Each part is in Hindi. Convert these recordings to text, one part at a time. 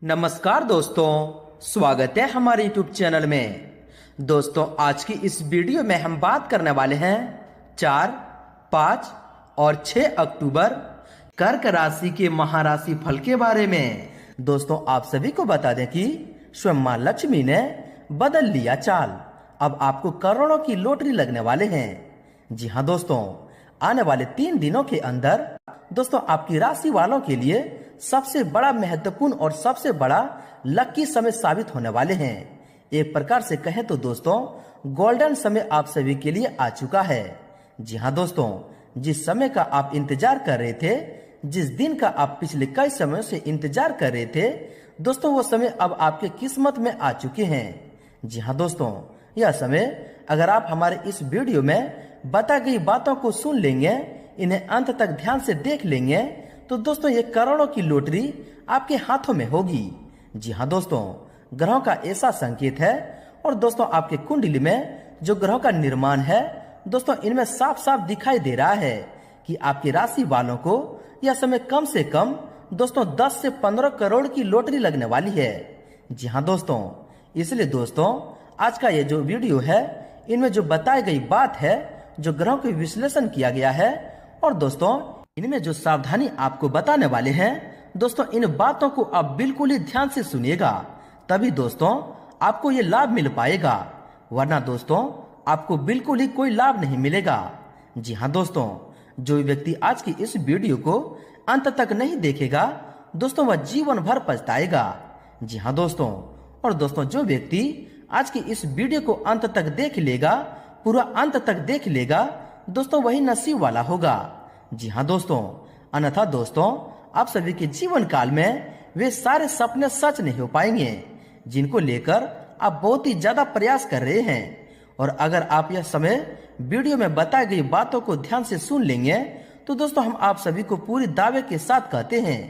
नमस्कार दोस्तों, स्वागत है हमारे YouTube चैनल में। दोस्तों, आज की इस वीडियो में हम बात करने वाले हैं 4, 5 और 6 अक्टूबर कर्क राशि के महाराशि फल के बारे में। दोस्तों, आप सभी को बता दें कि स्वयं मां लक्ष्मी ने बदल लिया चाल। अब आपको करोड़ों की लॉटरी लगने वाले हैं। जी हाँ दोस्तों, आने वाले 3 दिनों के अंदर दोस्तों आपकी राशि वालों के लिए सबसे बड़ा महत्वपूर्ण और सबसे बड़ा लकी समय साबित होने वाले हैं। एक प्रकार से कहें तो दोस्तों गोल्डन समय आप सभी के लिए आ चुका है। जी हाँ दोस्तों, जिस समय का आप इंतजार कर रहे थे, जिस दिन का आप पिछले कई समयों से इंतजार कर रहे थे दोस्तों, वो समय अब आपके किस्मत में आ चुके हैं। जी हाँ दोस्तों, यह समय अगर आप हमारे इस वीडियो में बता गई बातों को सुन लेंगे, इन्हें अंत तक ध्यान से देख लेंगे, तो दोस्तों ये करोड़ों की लॉटरी आपके हाथों में होगी। जी हाँ दोस्तों, ग्रहों का ऐसा संकेत है और दोस्तों आपके कुंडली में जो ग्रहों का निर्माण है दोस्तों, इनमें साफ साफ दिखाई दे रहा है कि आपकी राशि वालों को यह समय कम से कम दोस्तों 10 से 15 करोड़ की लॉटरी लगने वाली है। जी हाँ दोस्तों, इसलिए दोस्तों आज का ये जो वीडियो है, इनमें जो बताई गई बात है, जो ग्रहों के विश्लेषण किया गया है और दोस्तों इनमें जो सावधानी आपको बताने वाले हैं दोस्तों, इन बातों को आप बिल्कुल ही ध्यान से सुनिएगा, तभी दोस्तों आपको ये लाभ मिल पाएगा, वरना दोस्तों आपको बिल्कुल ही कोई लाभ नहीं मिलेगा। जी हाँ दोस्तों, जो व्यक्ति आज की इस वीडियो को अंत तक नहीं देखेगा दोस्तों, वह जीवन भर पछताएगा। जी हाँ दोस्तों, और दोस्तों जो व्यक्ति आज की इस वीडियो को अंत तक देख लेगा, पूरा अंत तक देख लेगा दोस्तों, वही नसीब वाला होगा। जी हाँ दोस्तों, अन्यथा दोस्तों आप सभी के जीवन काल में वे सारे सपने सच नहीं हो पाएंगे जिनको लेकर आप बहुत ही ज्यादा प्रयास कर रहे हैं। और अगर आप यह समय वीडियो में बताई गई बातों को ध्यान से सुन लेंगे तो दोस्तों हम आप सभी को पूरी दावे के साथ कहते हैं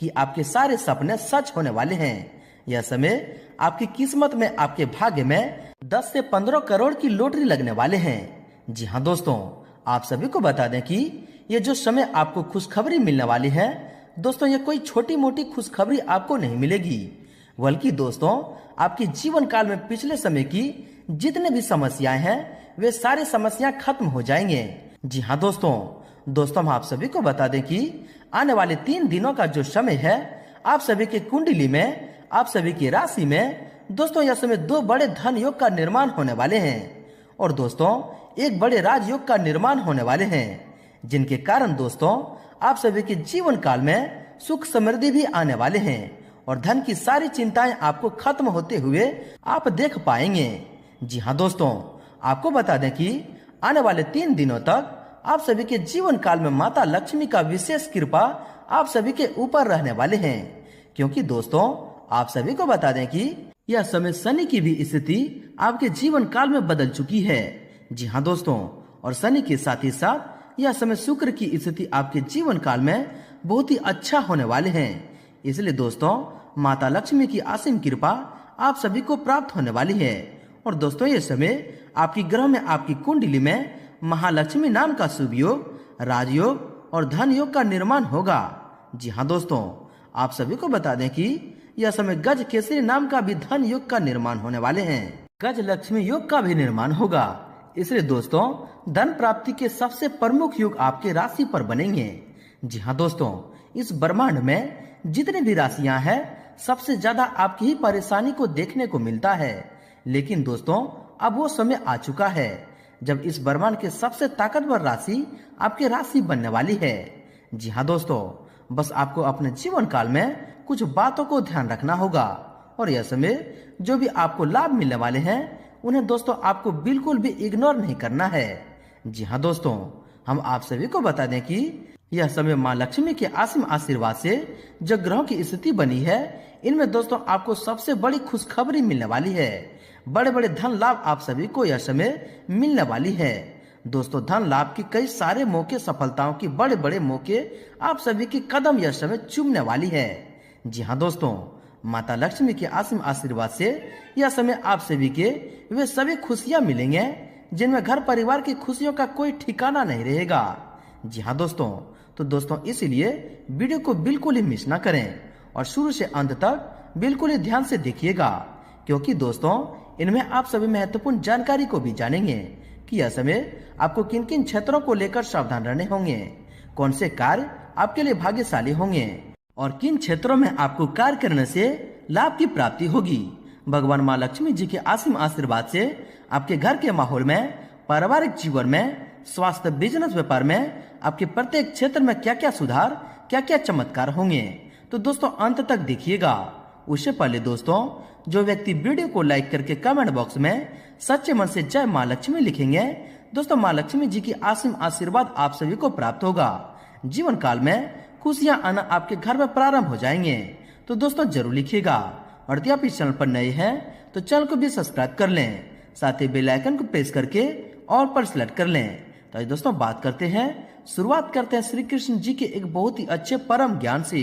कि आपके सारे सपने सच होने वाले हैं। यह समय आपकी किस्मत में, आपके भाग्य में 10 से 15 करोड़ की लॉटरी लगने वाले हैं। जी हाँ दोस्तों, आप सभी को बता दें कि ये जो समय आपको खुशखबरी मिलने वाली है दोस्तों, ये कोई छोटी मोटी खुशखबरी आपको नहीं मिलेगी, बल्कि दोस्तों आपके जीवन काल में पिछले समय की जितने भी समस्याएं हैं वे सारी समस्याएं खत्म हो जाएंगे। जी हाँ दोस्तों हम आप सभी को बता दें कि आने वाले 3 दिनों का जो समय है, आप सभी के कुंडली में, आप सभी की राशि में दोस्तों यह समय 2 बड़े धन योग का निर्माण होने वाले हैं और दोस्तों एक बड़े राजयोग का निर्माण होने वाले हैं, जिनके कारण दोस्तों आप सभी के जीवन काल में सुख समृद्धि भी आने वाले हैं और धन की सारी चिंताएं आपको खत्म होते हुए आप देख पाएंगे। जी हाँ दोस्तों, आपको बता दें कि आने वाले 3 दिनों तक आप सभी के जीवन काल में माता लक्ष्मी का विशेष कृपा आप सभी के ऊपर रहने वाले हैं, क्योंकि दोस्तों आप सभी को बता दें कि यह समय शनि की भी स्थिति आपके जीवन काल में बदल चुकी है। जी हाँ दोस्तों, और शनि के साथ ही साथ यह समय शुक्र की स्थिति आपके जीवन काल में बहुत ही अच्छा होने वाले हैं। इसलिए दोस्तों माता लक्ष्मी की असीम कृपा आप सभी को प्राप्त होने वाली है और दोस्तों ये समय आपकी ग्रह में, आपकी कुंडली में महालक्ष्मी नाम का शुभ योग, राजयोग और धन योग का निर्माण होगा। जी हाँ दोस्तों, आप सभी को बता दें कि यह समय गज केसरी नाम का भी धन योग का निर्माण होने वाले हैं, गज लक्ष्मी योग का भी निर्माण होगा। इसलिए दोस्तों धन प्राप्ति के सबसे प्रमुख योग आपके राशि पर बनेंगे। जी हाँ दोस्तों, इस ब्रह्मांड में जितनी भी राशियां हैं सबसे ज्यादा आपकी ही परेशानी को देखने को मिलता है, लेकिन दोस्तों अब वो समय आ चुका है जब इस ब्रह्मांड के सबसे ताकतवर राशि आपके राशि बनने वाली है। जी हाँ दोस्तों, बस आपको अपने जीवन काल में कुछ बातों को ध्यान रखना होगा और यह समय जो भी आपको लाभ मिलने वाले हैं उन्हें दोस्तों आपको बिल्कुल भी इग्नोर नहीं करना है। जी हाँ दोस्तों, हम आप सभी को बता दें कि यह समय माँ लक्ष्मी के असीम आशीर्वाद से जो ग्रहों की स्थिति बनी है, इनमें दोस्तों आपको सबसे बड़ी खुशखबरी मिलने वाली है। बड़े बड़े धन लाभ आप सभी को यह समय मिलने वाली है। दोस्तों धन लाभ के कई सारे मौके, सफलताओं की बड़े बड़े मौके आप सभी की कदम यह समय चूमने वाली है। जी हाँ दोस्तों, माता लक्ष्मी के असीम आशीर्वाद से यह समय आप सभी के वे सभी खुशियां मिलेंगे जिनमें घर परिवार की खुशियों का कोई ठिकाना नहीं रहेगा। जी हाँ दोस्तों, तो दोस्तों इसीलिए वीडियो को बिल्कुल ही मिस ना करें और शुरू से अंत तक बिल्कुल ही ध्यान से देखिएगा, क्योंकि दोस्तों इनमें आप सभी महत्वपूर्ण जानकारी को भी जानेंगे कि यह समय आपको किन किन क्षेत्रों को लेकर सावधान रहने होंगे, कौन से कार्य आपके लिए भाग्यशाली होंगे और किन क्षेत्रों में आपको कार्य करने से लाभ की प्राप्ति होगी। भगवान माँ लक्ष्मी जी के असीम आशीर्वाद से आपके घर के माहौल में, पारिवारिक जीवन में, स्वास्थ्य, बिजनेस, व्यापार में आपके प्रत्येक क्षेत्र में क्या क्या सुधार, क्या क्या चमत्कार होंगे। तो दोस्तों अंत तक देखिएगा। उससे पहले दोस्तों जो व्यक्ति वीडियो को लाइक करके कमेंट बॉक्स में सच्चे मन से जय माँ लक्ष्मी लिखेंगे, दोस्तों माँ लक्ष्मी जी की असीम आशीर्वाद आप सभी को प्राप्त होगा। जीवन काल में खुशियां आना आपके घर में प्रारंभ हो जाएंगे। तो दोस्तों जरूर लिखिएगा। और यदि आप इस चैनल पर नए हैं तो चैनल को भी सब्सक्राइब कर लें, साथ ही बेल आइकन को प्रेस करके ऑल पर सिलेक्ट कर लें। तो आज दोस्तों बात करते हैं, शुरुआत करते हैं श्री कृष्ण जी के एक बहुत ही अच्छे परम ज्ञान से,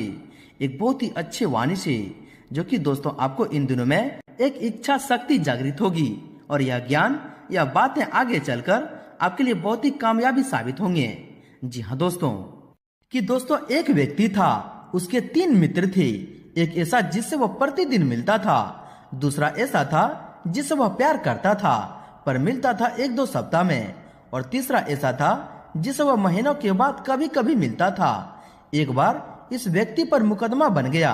एक बहुत ही अच्छे वाणी से, जो कि दोस्तों आपको इन दिनों में एक इच्छा शक्ति जागृत होगी और यह ज्ञान, यह बातें आगे चलकर आपके लिए बहुत ही कामयाबी साबित होंगे। जी हाँ दोस्तों, कि दोस्तों एक व्यक्ति था, उसके 3 मित्र थे। एक ऐसा जिससे वह प्रतिदिन मिलता था, दूसरा ऐसा था जिससे वह प्यार करता था पर मिलता था 1-2 सप्ताह में, और तीसरा ऐसा था जिसे वह महीनों के बाद कभी कभी मिलता था। एक बार इस व्यक्ति पर मुकदमा बन गया।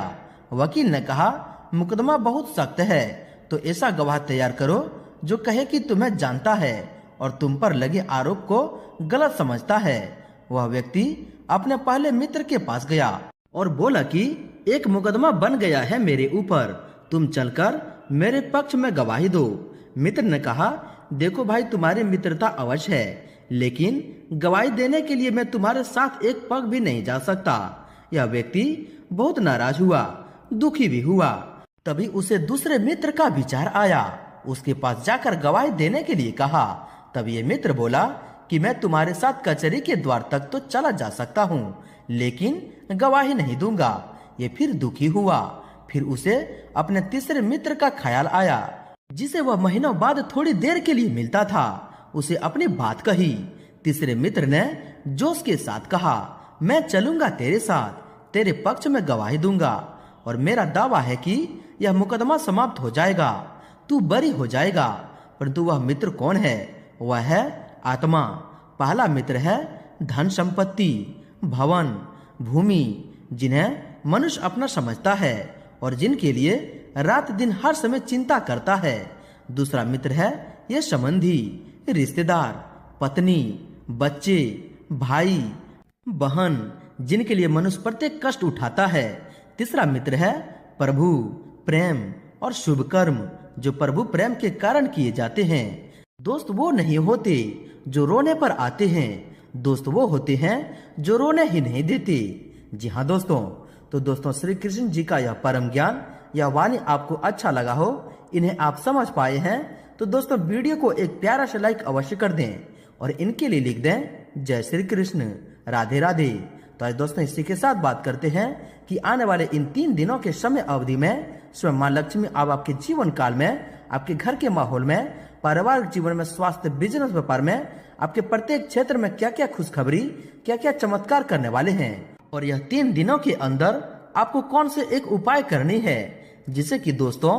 वकील ने कहा, मुकदमा बहुत सख्त है, तो ऐसा गवाह तैयार करो जो कहे कि तुम्हें जानता है और तुम पर लगे आरोप को गलत समझता है। वह व्यक्ति अपने पहले मित्र के पास गया और बोला कि एक मुकदमा बन गया है मेरे ऊपर, तुम चलकर मेरे पक्ष में गवाही दो। मित्र ने कहा, देखो भाई, तुम्हारी मित्रता अवश्य है, लेकिन गवाही देने के लिए मैं तुम्हारे साथ एक पग भी नहीं जा सकता। यह व्यक्ति बहुत नाराज हुआ, दुखी भी हुआ। तभी उसे दूसरे मित्र का विचार आया, उसके पास जाकर गवाही देने के लिए कहा। तब ये मित्र बोला कि मैं तुम्हारे साथ कचहरी के द्वार तक तो चला जा सकता हूँ, लेकिन गवाही नहीं दूंगा। ये फिर दुखी हुआ। फिर उसे अपने तीसरे मित्र का ख्याल आया, जिसे वह महीनों बाद थोड़ी देर के लिए मिलता था। उसे अपनी बात कही। तीसरे मित्र ने जोश के साथ कहा, मैं चलूंगा तेरे साथ, तेरे पक्ष में गवाही दूंगा और मेरा दावा है कि यह मुकदमा समाप्त हो जाएगा, तू बरी हो जाएगा। परंतु वह मित्र कौन है? वह है आत्मा। पहला मित्र है धन संपत्ति, भवन, भूमि, जिन्हें मनुष्य अपना समझता है और जिनके लिए रात दिन हर समय चिंता करता है। दूसरा मित्र है ये संबंधी, रिश्तेदार, पत्नी, बच्चे, भाई, बहन, जिनके लिए मनुष्य प्रत्येक कष्ट उठाता है। तीसरा मित्र है प्रभु, प्रेम और शुभ कर्म, जो प्रभु प्रेम के कारण किए जाते हैं। दोस्त वो नहीं होते जो रोने पर आते हैं, दोस्त वो होते हैं जो रोने ही नहीं देते। जी हाँ दोस्तों, तो दोस्तों श्री कृष्ण जी का यह परम ज्ञान, यह वाणी आपको अच्छा लगा हो, इन्हें आप समझ पाए हैं, तो दोस्तों वीडियो को एक प्यारा सा लाइक अवश्य कर दें और इनके लिए लिख दें जय श्री कृष्ण, राधे राधे। तो आज दोस्तों इसी के साथ बात करते हैं कि आने वाले इन 3 दिनों के समय अवधि में स्वयं माँ लक्ष्मी अब आपके जीवन काल में, आपके घर के माहौल में, पारिवारिक जीवन में, स्वास्थ्य, बिजनेस, व्यापार में, आपके प्रत्येक क्षेत्र में क्या क्या खुशखबरी, क्या क्या चमत्कार करने वाले हैं। और यह 3 दिनों के अंदर आपको कौन से एक उपाय करनी है, जिससे कि दोस्तों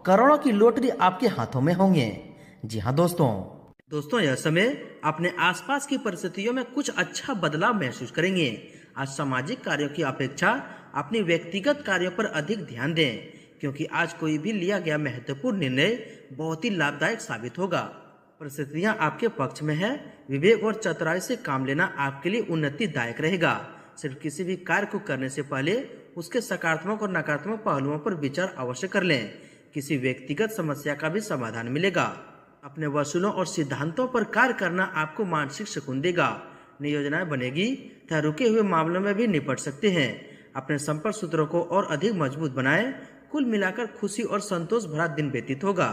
करोड़ों की लॉटरी आपके हाथों में होंगे। जी हाँ दोस्तों यह समय अपने आसपास की परिस्थितियों में कुछ अच्छा बदलाव महसूस करेंगे। आज सामाजिक कार्यों की अपेक्षा अपने व्यक्तिगत कार्यों पर अधिक ध्यान दें, क्योंकि आज कोई भी लिया गया महत्वपूर्ण निर्णय बहुत ही लाभदायक साबित होगा। परिस्थितियां आपके पक्ष में है। विवेक और चतुराई से काम लेना आपके लिए उन्नतिदायक रहेगा। सिर्फ किसी भी कार्य को करने से पहले उसके सकारात्मक और नकारात्मक पहलुओं पर विचार अवश्य कर लें। किसी व्यक्तिगत समस्या का भी समाधान मिलेगा। अपने वसूलों और सिद्धांतों पर कार्य करना आपको मानसिक सुकून देगा। नई योजनाएं बनेगी तथा रुके हुए मामलों में भी निपट सकते हैं। अपने संपर्क सूत्रों को और अधिक मजबूत बनाएं। कुल मिलाकर खुशी और संतोष भरा दिन व्यतीत होगा।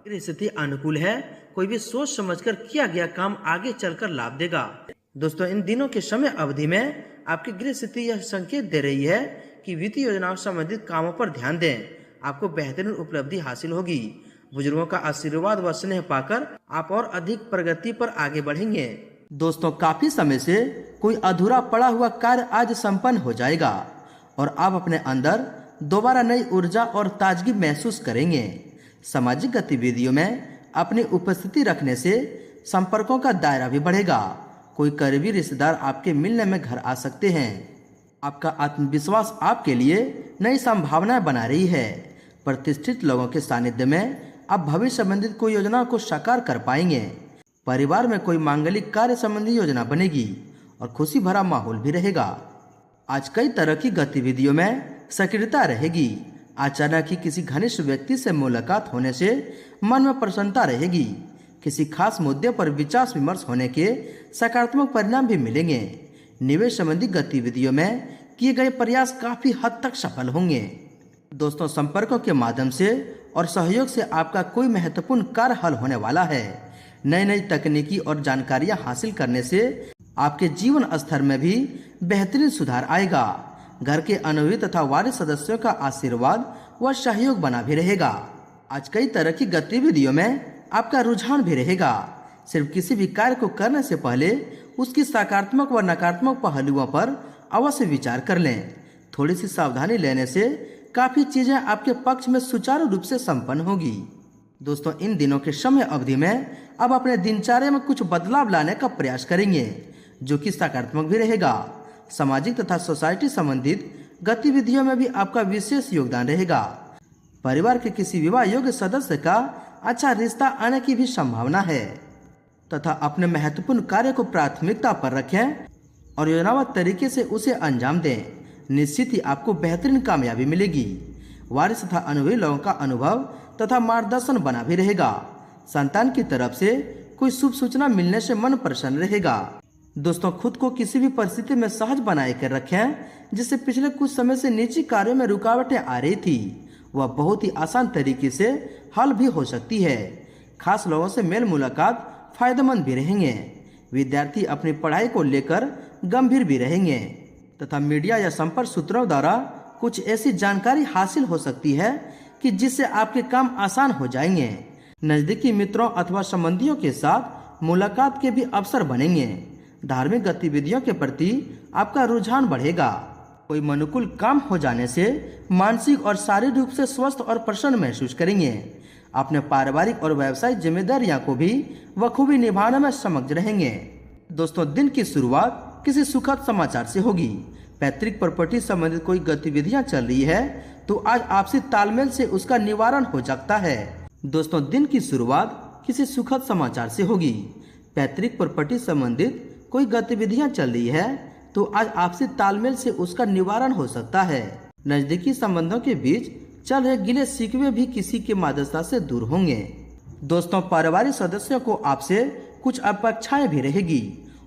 स्थिति अनुकूल है। कोई भी सोच समझकर किया गया काम आगे चलकर लाभ देगा। दोस्तों इन दिनों के समय अवधि में आपकी गृह स्थिति यह संकेत दे रही है कि वित्तीय योजनाओं से संबंधित कामों पर ध्यान दें। आपको बेहतरीन उपलब्धि हासिल होगी। बुजुर्गों का आशीर्वाद व स्नेह पाकर आप और अधिक प्रगति पर आगे बढ़ेंगे। दोस्तों काफी समय से कोई अधूरा पड़ा हुआ कार्य आज संपन्न हो जाएगा और आप अपने अंदर दोबारा नई ऊर्जा और ताजगी महसूस करेंगे। सामाजिक गतिविधियों में अपनी उपस्थिति रखने से संपर्कों का दायरा भी बढ़ेगा। कोई करीबी रिश्तेदार आपके मिलने में घर आ सकते हैं। आपका आत्मविश्वास आपके लिए नई संभावनाएं बना रही है। प्रतिष्ठित लोगों के सानिध्य में आप भविष्य संबंधित कोई योजना को साकार कर पाएंगे। परिवार में कोई मांगलिक कार्य संबंधी योजना बनेगी और खुशी भरा माहौल भी रहेगा। आज कई तरह की गतिविधियों में सक्रियता रहेगी। अचानक ही किसी घनिष्ठ व्यक्ति से मुलाकात होने से मन में प्रसन्नता रहेगी। किसी खास मुद्दे पर विचार विमर्श होने के सकारात्मक परिणाम भी मिलेंगे। निवेश संबंधी गतिविधियों में किए गए प्रयास काफी हद तक सफल होंगे। दोस्तों, संपर्कों के माध्यम से और सहयोग से आपका कोई महत्वपूर्ण कार्य हल होने वाला है। नई नई तकनीकी और जानकारियां हासिल करने से आपके जीवन स्तर में भी बेहतरीन सुधार आएगा। घर के अनुभवी तथा वारिस सदस्यों का आशीर्वाद व सहयोग बना भी रहेगा। आज कई तरह की गतिविधियों में आपका रुझान भी रहेगा। सिर्फ किसी भी कार्य को करने से पहले उसकी सकारात्मक व नकारात्मक पहलुओं पर अवश्य विचार कर लें। थोड़ी सी सावधानी लेने से काफी चीजें आपके पक्ष में सुचारू रूप से संपन्न होगी। दोस्तों, इन दिनों के समय अवधि में अब अपने दिनचर्या में कुछ बदलाव लाने का प्रयास करेंगे, जो कि सकारात्मक भी रहेगा। सामाजिक तथा सोसाइटी संबंधित गतिविधियों में भी आपका विशेष योगदान रहेगा। परिवार के किसी विवाह योग्य सदस्य का अच्छा रिश्ता आने की भी संभावना है तथा अपने महत्वपूर्ण कार्य को प्राथमिकता पर रखें और योजनाबद्ध तरीके से उसे अंजाम दें। निश्चित ही आपको बेहतरीन कामयाबी मिलेगी। वारिस तथा अनुभवी लोगों का अनुभव तथा मार्गदर्शन बना भी रहेगा। संतान की तरफ से कोई शुभ सूचना मिलने से मन प्रसन्न रहेगा। दोस्तों, खुद को किसी भी परिस्थिति में सहज बनाए कर रखें। जिससे पिछले कुछ समय से निजी कार्यों में रुकावटें आ रही थी, वह बहुत ही आसान तरीके से हल भी हो सकती है। खास लोगों से मेल मुलाकात फायदेमंद भी रहेंगे। विद्यार्थी अपनी पढ़ाई को लेकर गंभीर भी रहेंगे तथा मीडिया या संपर्क सूत्रों द्वारा कुछ ऐसी जानकारी हासिल हो सकती है कि जिससे आपके काम आसान हो जाएंगे। नजदीकी मित्रों अथवा संबंधियों के साथ मुलाकात के भी अवसर बनेंगे। धार्मिक गतिविधियों के प्रति आपका रुझान बढ़ेगा। कोई अनुकूल काम हो जाने से मानसिक और शारीरिक रूप से स्वस्थ और प्रसन्न महसूस करेंगे। अपने पारिवारिक और व्यावसायिक जिम्मेदारियों को भी बखूबी निभाने में समक्ष रहेंगे। दोस्तों, दिन की शुरुआत किसी सुखद समाचार से होगी। पैतृक प्रॉपर्टी संबंधित कोई गतिविधियां चल रही है तो आज आपसी तालमेल से उसका निवारण हो सकता है। दोस्तों, दिन की शुरुआत किसी सुखद समाचार से होगी। पैतृक प्रॉपर्टी संबंधित कोई गतिविधियां चल रही है तो आज आपसी तालमेल से उसका निवारण हो सकता है। नजदीकी संबंधों के बीच चल रहे गिले शिकवे भी किसी के मध्यस्थता से दूर होंगे। दोस्तों, पारिवारिक सदस्यों को आपसे कुछ अपेक्षाएं भी रहेगी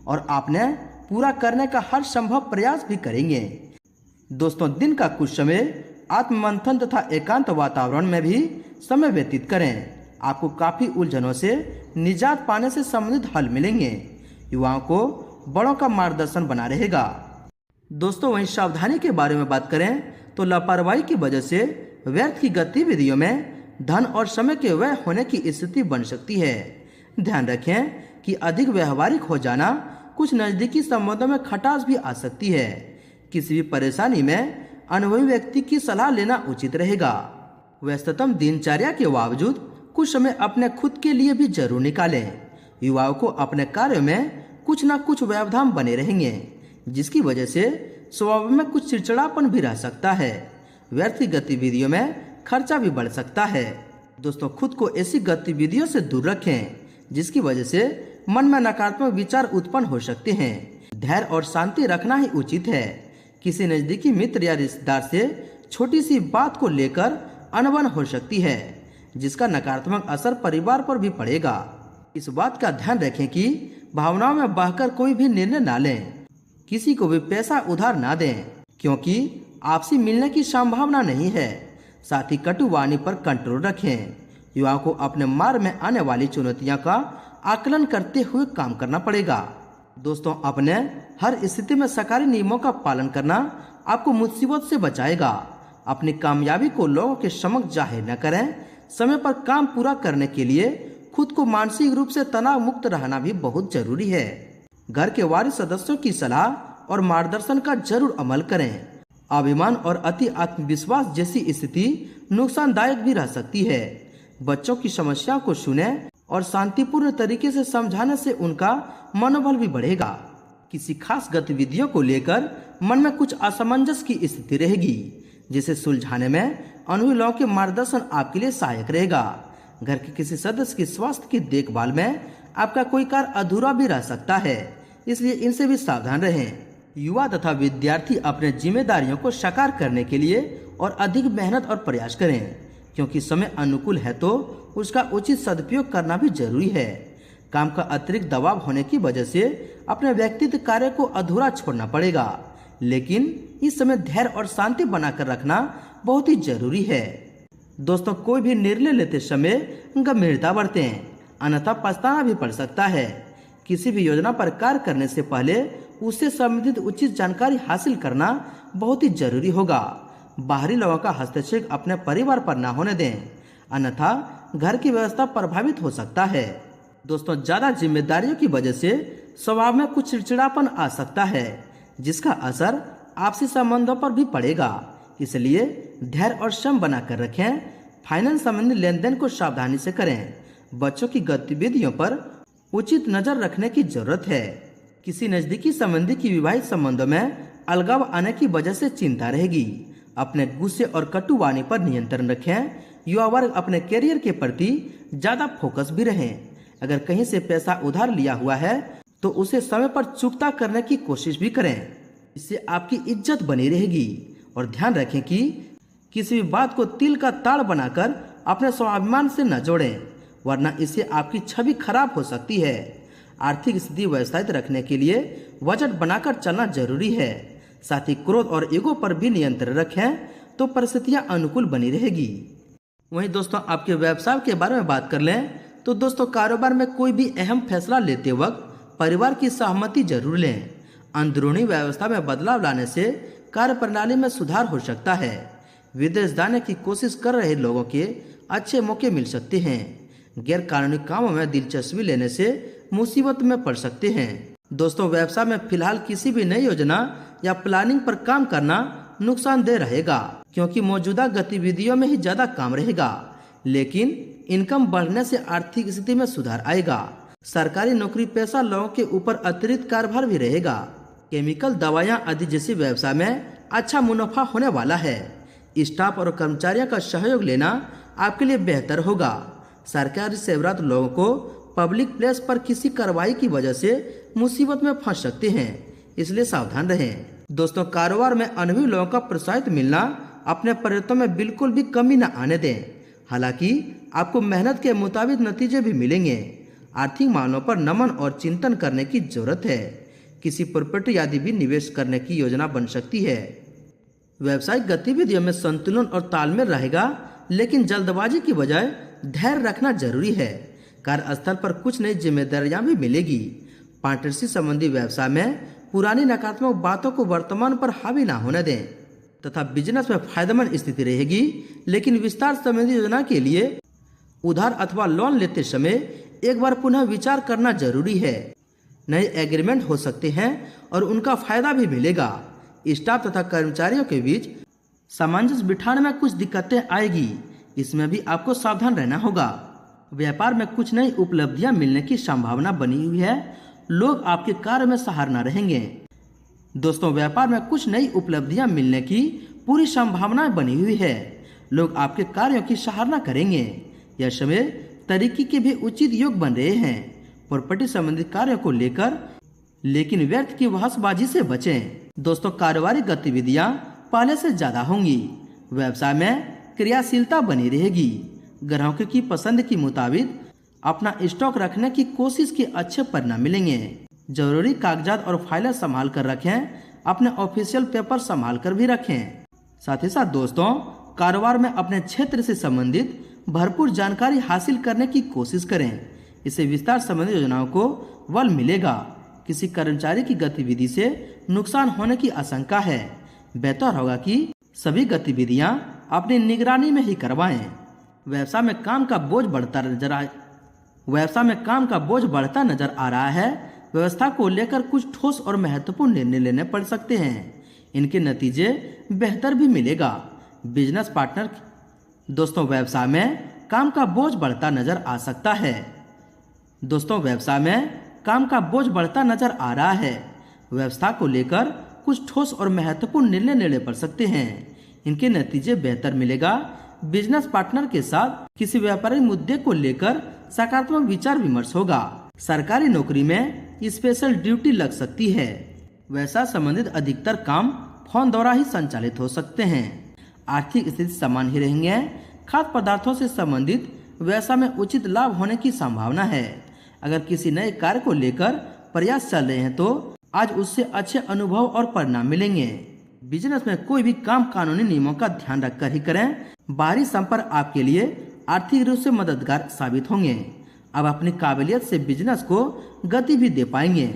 और आपने पूरा करने का हर संभव प्रयास भी करेंगे। दोस्तों, दिन का कुछ समय आत्ममंथन तथा एकांत वातावरण में भी समय व्यतीत करें। आपको काफी उलझनों से निजात पाने से संबंधित हल मिलेंगे। युवाओं को बड़ों का मार्गदर्शन बना रहेगा। दोस्तों, वहीं सावधानी के बारे में बात करें तो लापरवाही की वजह से व्यर्थ की गतिविधियों में धन और समय के व्यय होने की स्थिति बन सकती है। ध्यान रखें कि अधिक व्यवहारिक हो जाना कुछ नजदीकी संबंधों में खटास भी आ सकती है। किसी भी परेशानी में अनुभवी व्यक्ति की सलाह लेना उचित रहेगा। व्यस्ततम दिनचर्या के बावजूद कुछ समय अपने खुद के लिए भी जरूर निकालें। युवाओं को अपने कार्यों में कुछ न कुछ व्यवधान बने रहेंगे, जिसकी वजह से स्वभाव में कुछ चिड़चिड़ापन भी रह सकता है। व्यर्थ गतिविधियों में खर्चा भी बढ़ सकता है। दोस्तों, खुद को ऐसी गतिविधियों से दूर रखें जिसकी वजह से मन में नकारात्मक विचार उत्पन्न हो सकते हैं। धैर्य और शांति रखना ही उचित है। किसी नजदीकी मित्र या रिश्तेदार से छोटी सी बात को लेकर अनबन हो सकती है, जिसका नकारात्मक असर परिवार पर भी पड़ेगा। इस बात का ध्यान रखें कि भावनाओं में बहकर कोई भी निर्णय ना लें। किसी को भी पैसा उधार ना दें, क्योंकि आपसी मिलने की संभावना नहीं है। साथ ही कटु वाणी पर कंट्रोल रखें। युवाओं को अपने मार्ग में आने वाली चुनौतियों का आकलन करते हुए काम करना पड़ेगा। दोस्तों, अपने हर स्थिति में सरकारी नियमों का पालन करना आपको मुसीबत से बचाएगा। अपनी कामयाबी को लोगों के समक्ष जाहिर न करें। समय पर काम पूरा करने के लिए खुद को मानसिक रूप से तनाव मुक्त रहना भी बहुत जरूरी है। घर के वारिस सदस्यों की सलाह और मार्गदर्शन का जरूर अमल करें। अभिमान और अति आत्मविश्वास जैसी स्थिति नुकसानदायक भी रह सकती है। बच्चों की समस्या को सुने और शांतिपूर्ण तरीके से समझाने से उनका मनोबल भी बढ़ेगा। किसी खास गतिविधियों को लेकर मन में कुछ असमंजस की स्थिति रहेगी, जिसे सुलझाने में अनुभवी लोगों के मार्गदर्शन आपके लिए सहायक रहेगा। घर के किसी सदस्य की स्वास्थ्य की देखभाल में आपका कोई कार्य अधूरा भी रह सकता है, इसलिए इनसे भी सावधान रहें। युवा तथा विद्यार्थी अपने जिम्मेदारियों को साकार करने के लिए और अधिक मेहनत और प्रयास करें, क्योंकि समय अनुकूल है तो उसका उचित सदुपयोग करना भी जरूरी है। काम का अतिरिक्त दबाव होने की वजह से अपने व्यक्तिगत कार्य को अधूरा छोड़ना पड़ेगा, लेकिन इस समय धैर्य और शांति बनाकर रखना बहुत ही जरूरी है। दोस्तों, कोई भी निर्णय लेते समय गंभीरता बरतें, अन्यथा पछताना भी पड़ सकता है। किसी भी योजना पर कार्य करने से पहले उससे संबंधित उचित जानकारी हासिल करना बहुत ही जरूरी होगा। बाहरी लोगों का हस्तक्षेप अपने परिवार पर न होने दें, अन्यथा घर की व्यवस्था प्रभावित हो सकता है। दोस्तों, ज्यादा जिम्मेदारियों की वजह से स्वभाव में कुछ चिड़चिड़ापन आ सकता है, जिसका असर आपसी संबंधों पर भी पड़ेगा। इसलिए धैर्य और संयम बनाकर रखें। फाइनेंस संबंधी लेन देन को सावधानी से करें। बच्चों की गतिविधियों पर उचित नजर रखने की जरूरत है। किसी नजदीकी संबंधी की विवाहित संबंधों में अलगाव आने की वजह से चिंता रहेगी। अपने गुस्से और कटु वाणी पर नियंत्रण रखें। युवा वर्ग अपने करियर के प्रति ज्यादा फोकस भी रहें। अगर कहीं से पैसा उधार लिया हुआ है तो उसे समय पर चुकता करने की कोशिश भी करें, इससे आपकी इज्जत बनी रहेगी। और ध्यान रखें कि किसी भी बात को तिल का ताड़ बनाकर अपने स्वाभिमान से न जोड़ें, वरना इससे आपकी छवि खराब हो सकती है। आर्थिक स्थिति व्यवस्थित रखने के लिए बजट बनाकर चलना जरूरी है। साथ ही क्रोध और ईगो पर भी नियंत्रण रखें तो परिस्थितियां अनुकूल बनी रहेगी। वहीं दोस्तों, आपके व्यवसाय के बारे में बात कर लें तो दोस्तों, कारोबार में कोई भी अहम फैसला लेते वक्त परिवार की सहमति जरूर लें। अंदरूनी व्यवस्था में बदलाव लाने से कार्य प्रणाली में सुधार हो सकता है। विदेश जाने की कोशिश कर रहे लोगों के अच्छे मौके मिल सकते हैं। गैर कानूनी कामों में दिलचस्पी लेने से मुसीबत में पड़ सकते हैं। दोस्तों, व्यवसाय में फिलहाल किसी भी नई योजना या प्लानिंग पर काम करना नुकसानदेह रहेगा, क्योंकि मौजूदा गतिविधियों में ही ज्यादा काम रहेगा। लेकिन इनकम बढ़ने से आर्थिक स्थिति में सुधार आएगा। सरकारी नौकरी पेशा लोगों के ऊपर अतिरिक्त कार्यभार भी रहेगा। केमिकल, दवाइयां आदि जैसे व्यवसाय में अच्छा मुनाफा होने वाला है। स्टाफ और कर्मचारियों का सहयोग लेना आपके लिए बेहतर होगा। सरकारी सेवारत लोगों को पब्लिक प्लेस पर किसी कार्रवाई की वजह से मुसीबत में फंस सकते हैं, इसलिए सावधान रहें। दोस्तों, कारोबार में अनुभवी लोगों का प्रोत्साहित मिलना अपने प्रयत्नों में बिल्कुल भी कमी न आने दें। हालांकि आपको मेहनत के मुताबिक नतीजे भी मिलेंगे। आर्थिक मामलों पर नमन और चिंतन करने की जरूरत है। किसी प्रॉपर्टी आदि भी निवेश करने की योजना बन सकती है। व्यावसायिक गतिविधियों में संतुलन और तालमेल रहेगा, लेकिन जल्दबाजी की बजाय धैर्य रखना जरूरी है। कार्यस्थल पर कुछ नई जिम्मेदारियां भी मिलेगी। पार्टनरशिप संबंधी व्यवसाय में पुरानी नकारात्मक बातों को वर्तमान पर हावी न होने दें तथा बिजनेस में फायदेमंद स्थिति रहेगी। लेकिन विस्तार संबंधी योजना के लिए उधार अथवा लोन लेते समय एक बार पुनः विचार करना जरूरी है। नए एग्रीमेंट हो सकते हैं और उनका फायदा भी मिलेगा। स्टाफ तथा कर्मचारियों के बीच सामंजस्य बिठाने में कुछ दिक्कतें आएगी, इसमें भी आपको सावधान रहना होगा। व्यापार में कुछ नई उपलब्धियां मिलने की संभावना बनी हुई है। लोग आपके कार्य में सराहना रहेंगे। दोस्तों, व्यापार में कुछ नई उपलब्धियां मिलने की पूरी संभावना बनी हुई है। लोग आपके कार्यों की सराहना करेंगे। यह समय तरक्की के भी उचित योग बन रहे हैं। प्रॉपर्टी संबंधी कार्यों को लेकर लेकिन व्यर्थ की बहसबाजी से बचें। दोस्तों, कारोबारी गतिविधियां पहले से ज्यादा होंगी। व्यवसाय में क्रियाशीलता बनी रहेगी। ग्राहकों की पसंद के मुताबिक अपना स्टॉक रखने की कोशिश के अच्छे परिणाम मिलेंगे। जरूरी कागजात और फाइलें संभाल कर रखें। अपने ऑफिशियल पेपर संभाल कर भी रखें। साथ ही साथ दोस्तों, कारोबार में अपने क्षेत्र से संबंधित भरपूर जानकारी हासिल करने की कोशिश करें। इससे विस्तार संबंधी योजनाओं को बल मिलेगा। किसी कर्मचारी की गतिविधि से नुकसान होने की आशंका है। बेहतर होगा कि सभी गतिविधियां अपनी निगरानी में ही करवाएं। व्यवसाय में काम का बोझ बढ़ता नजर आ रहा है। व्यवस्था को लेकर कुछ ठोस और महत्वपूर्ण निर्णय लेने पड़ सकते हैं। इनके नतीजे बेहतर भी मिलेगा। बिजनेस पार्टनर दोस्तों व्यवसाय में काम का बोझ बढ़ता नजर आ सकता है। दोस्तों व्यवसाय में काम का बोझ बढ़ता नजर आ रहा है। व्यवसाय को लेकर कुछ ठोस और महत्वपूर्ण निर्णय लेने पड़ सकते हैं। इनके नतीजे बेहतर मिलेगा। बिजनेस पार्टनर के साथ किसी व्यापारिक मुद्दे को लेकर सकारात्मक विचार विमर्श होगा। सरकारी नौकरी में स्पेशल ड्यूटी लग सकती है। व्यवसाय संबंधित अधिकतर काम फोन द्वारा ही संचालित हो सकते हैं। आर्थिक स्थिति समान ही रहेंगे। खाद्य पदार्थों से संबंधित व्यवसाय में उचित लाभ होने की संभावना है। अगर किसी नए कार्य को लेकर प्रयास चल रहे हैं तो आज उससे अच्छे अनुभव और परिणाम मिलेंगे। बिजनेस में कोई भी काम कानूनी नियमों का ध्यान रखकर ही करें। बाहरी संपर्क आपके लिए आर्थिक रूप से मददगार साबित होंगे। अब अपनी काबिलियत से बिजनेस को गति भी दे पाएंगे।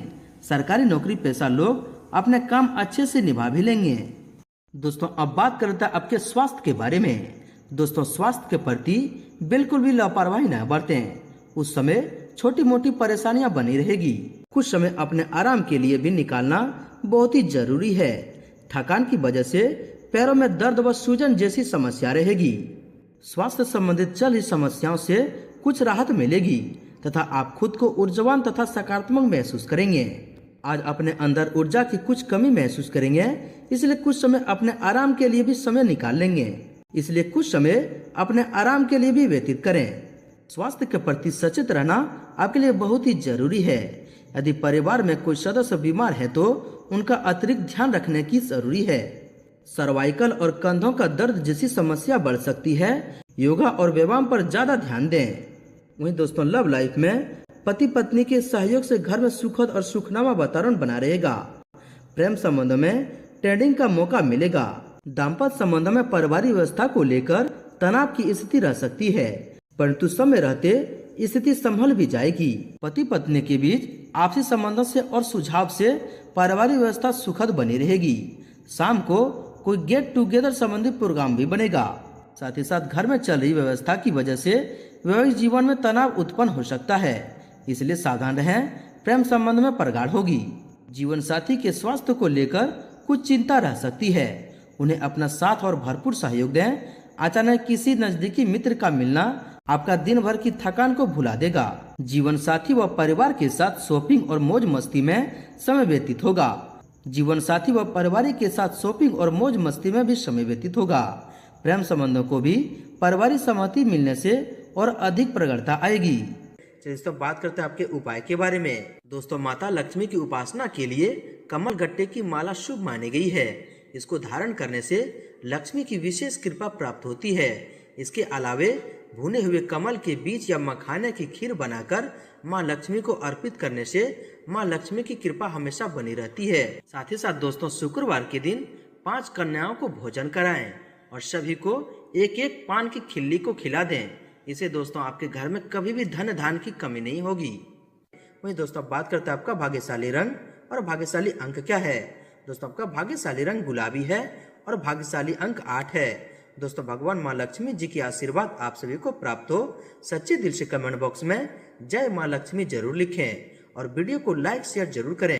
सरकारी नौकरी पेशा लोग अपने काम अच्छे से निभा भी लेंगे। दोस्तों अब बात करते हैं आपके स्वास्थ्य के बारे में। दोस्तों स्वास्थ्य के प्रति बिल्कुल भी लापरवाही न बरतें। उस समय छोटी मोटी परेशानियां बनी रहेगी। कुछ समय अपने आराम के लिए भी निकालना बहुत ही जरूरी है। थकान की वजह से पैरों में दर्द व सूजन जैसी समस्या रहेगी। स्वास्थ्य संबंधित चल रही समस्याओं से कुछ राहत मिलेगी तथा आप खुद को ऊर्जावान तथा सकारात्मक महसूस करेंगे। आज अपने अंदर ऊर्जा की कुछ कमी महसूस करेंगे, इसलिए कुछ समय अपने आराम के लिए भी समय निकाल लेंगे। इसलिए कुछ समय अपने आराम के लिए भी व्यतीत करें। स्वास्थ्य के प्रति सचेत रहना आपके लिए बहुत ही जरूरी है। यदि परिवार में कोई सदस्य बीमार है तो उनका अतिरिक्त ध्यान रखने की जरूरी है। सर्वाइकल और कंधों का दर्द जैसी समस्या बढ़ सकती है। योगा और व्यायाम पर ज्यादा ध्यान दें। वहीं दोस्तों लव लाइफ में पति पत्नी के सहयोग से घर में सुखद और सुखनामा वातावरण बना रहेगा। प्रेम संबंधों में ट्रेडिंग का मौका मिलेगा। दाम्पत्य संबंधों में पारिवारिक व्यवस्था को लेकर तनाव की स्थिति रह सकती है, परंतु समय रहते स्थिति संभल भी जाएगी। पति पत्नी के बीच आपसी संबंधों से और सुझाव से पारिवारिक व्यवस्था सुखद बनी रहेगी। शाम को कोई गेट टुगेदर संबंधी प्रोग्राम भी बनेगा। साथ ही साथ घर में चल रही व्यवस्था की वजह से वैवाहिक जीवन में तनाव उत्पन्न हो सकता है, इसलिए सावधान रहें। प्रेम संबंध में प्रगाढ़ होगी। जीवन साथी के स्वास्थ्य को लेकर कुछ चिंता रह सकती है। उन्हें अपना साथ और भरपूर सहयोग दें। अचानक किसी नजदीकी मित्र का मिलना आपका दिन भर की थकान को भुला देगा। जीवन साथी व परिवार के साथ शॉपिंग और मौज मस्ती में समय व्यतीत होगा। जीवन साथी व परिवार के साथ शॉपिंग और मौज मस्ती में भी समय व्यतीत होगा। प्रेम संबंधों को भी पारिवारिक सहमति मिलने से और अधिक प्रगाढ़ता आएगी। दोस्तों बात करते हैं आपके उपाय के बारे में। दोस्तों माता लक्ष्मी की उपासना के लिए कमल गट्टे की माला शुभ मानी गई है। इसको धारण करने से लक्ष्मी की विशेष कृपा प्राप्त होती है। इसके अलावे भुने हुए कमल के बीज या मखाने की खीर बनाकर माँ लक्ष्मी को अर्पित करने से माँ लक्ष्मी की कृपा हमेशा बनी रहती है। साथ ही साथ दोस्तों शुक्रवार के दिन 5 कन्याओं को भोजन कराएं और सभी को एक एक पान की खिल्ली को खिला दें। इसे दोस्तों आपके घर में कभी भी धन धान की कमी नहीं होगी। वहीं दोस्तों बात करते हैं आपका भाग्यशाली रंग और भाग्यशाली अंक क्या है। दोस्तों आपका भाग्यशाली रंग गुलाबी है और भाग्यशाली अंक 8 है। दोस्तों भगवान माँ लक्ष्मी जी की आशीर्वाद आप सभी को प्राप्त हो। सच्चे दिल से कमेंट बॉक्स में जय माँ लक्ष्मी जरूर लिखें और वीडियो को लाइक शेयर जरूर करें।